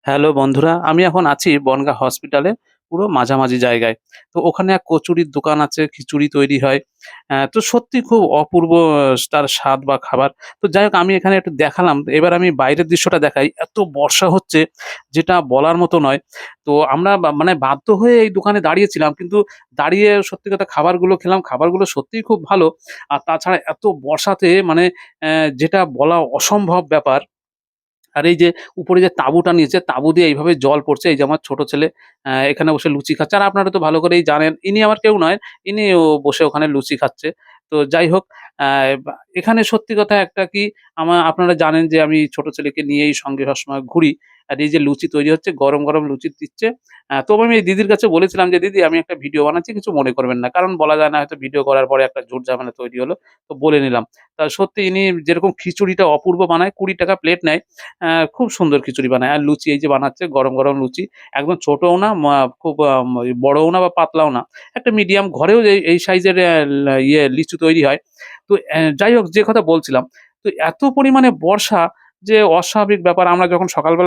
Hello বন্ধুরা, আমি এখন আছি বনগাঁ হসপিটালে পুরো মাঝামাঝি জায়গায়। তো ওখানে এক কচুরির দোকান আছে, খিচুড়ি তৈরি হয়। তো সত্যি খুব অপূর্ব তার স্বাদ বা খাবার। তো যাই হোক আমি এখানে একটু দেখালাম। এবার আমি বাইরের দৃশ্যটা দেখাই। এত বর্ষা হচ্ছে যেটা বলার মতো নয়। তো আমরা মানে বাধ্য হয়ে এই দোকানে দাঁড়িয়েছিলাম। কিন্তু দাঁড়িয়ে সত্যি কথা খাবারগুলো খেলাম। খাবারগুলো সত্যিই খুব ভালো। আর তাছাড়া এত বর্ষাতে মানে যেটা বলা অসম্ভব ব্যাপার। আর এই যে উপরে যে তাঁবুটা নিয়েছে, তাঁবু দিয়ে এইভাবে জল পড়ছে। এই যে আমার ছোট ছেলে এখানে বসে লুচি খাচ্ছে। আর আপনারা তো ভালো করেই জানেন, ইনি আমার কেউ নয়। ইনিও বসে ওখানে লুচি খাচ্ছে। তো যাই হোক, অ্যা বা এখানে সত্যি কথা একটা কি, আপনারা জানেন যে আমি ছোট ছেলেকে নিয়েই সঙ্গে সবসময় ঘুরি। আর এই যে লুচি তৈরি হচ্ছে, গরম, গরম লুচি দিচ্ছে। তবু আমি এই দিদির কাছে বলেছিলাম যে, "দিদি আমি একটা ভিডিও বানাচ্ছি, কিছু মনে করবেন না।" কারণ বলা যায় না হয়তো ভিডিও করার পরে একটা ঝুট-ঝামেলা তৈরি হলো। তো বলে নিলাম। সত্যি ইনি যেরকম খিচুড়িটা অপূর্ব বানায়, ৳২০ প্লেট নেয়। খুব সুন্দর খিচুড়ি বানায়। আর লুচি এই যে বানাচ্ছে গরম, গরম লুচি। একদম ছোটও না, খুব বড়ও না বা পাতলাও না। একটা মিডিয়াম ঘরেও এই সাইজের লিচু তৈরি হয়। তো যাই হোক যে কথা বলছিলাম, তো এত পরিমাণে বর্ষা যে অস্বাভাবিক ব্যাপার। আমরা যখন সকালবেলা